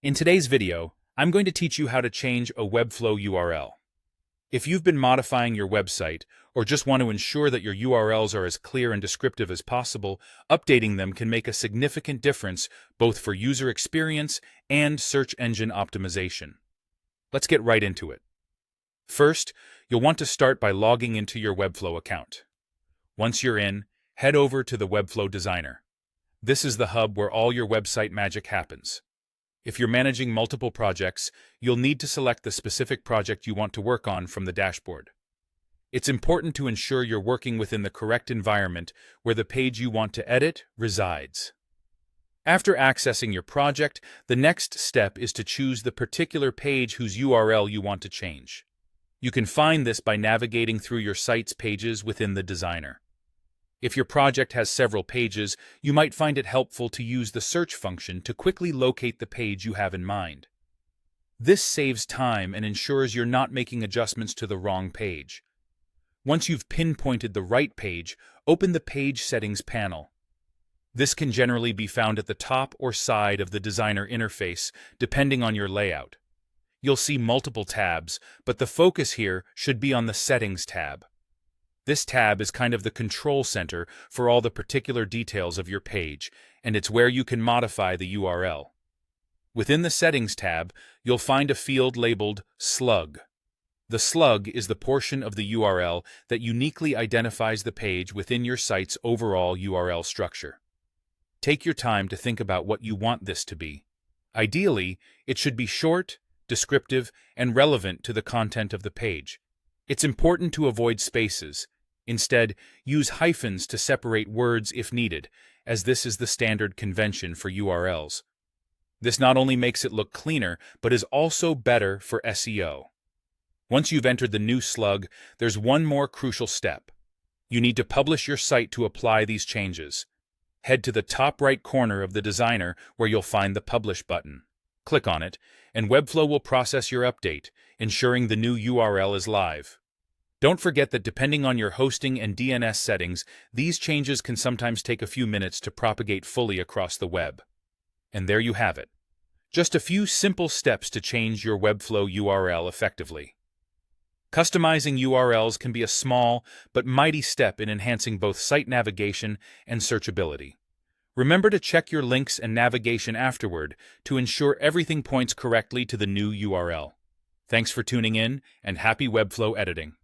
In today's video, I'm going to teach you how to change a Webflow URL. If you've been modifying your website or just want to ensure that your URLs are as clear and descriptive as possible, updating them can make a significant difference both for user experience and search engine optimization. Let's get right into it. First, you'll want to start by logging into your Webflow account. Once you're in, head over to the Webflow Designer. This is the hub where all your website magic happens. If you're managing multiple projects, you'll need to select the specific project you want to work on from the dashboard. It's important to ensure you're working within the correct environment where the page you want to edit resides. After accessing your project, the next step is to choose the particular page whose URL you want to change. You can find this by navigating through your site's pages within the designer. If your project has several pages, you might find it helpful to use the search function to quickly locate the page you have in mind. This saves time and ensures you're not making adjustments to the wrong page. Once you've pinpointed the right page, open the Page Settings panel. This can generally be found at the top or side of the designer interface, depending on your layout. You'll see multiple tabs, but the focus here should be on the Settings tab. This tab is kind of the control center for all the particular details of your page, and it's where you can modify the URL. Within the Settings tab, you'll find a field labeled Slug. The slug is the portion of the URL that uniquely identifies the page within your site's overall URL structure. Take your time to think about what you want this to be. Ideally, it should be short, descriptive, and relevant to the content of the page. It's important to avoid spaces. Instead, use hyphens to separate words if needed, as this is the standard convention for URLs. This not only makes it look cleaner, but is also better for SEO. Once you've entered the new slug, there's one more crucial step. You need to publish your site to apply these changes. Head to the top right corner of the designer where you'll find the Publish button. Click on it, and Webflow will process your update, ensuring the new URL is live. Don't forget that depending on your hosting and DNS settings, these changes can sometimes take a few minutes to propagate fully across the web. And there you have it. Just a few simple steps to change your Webflow URL effectively. Customizing URLs can be a small but mighty step in enhancing both site navigation and searchability. Remember to check your links and navigation afterward to ensure everything points correctly to the new URL. Thanks for tuning in, and happy Webflow editing.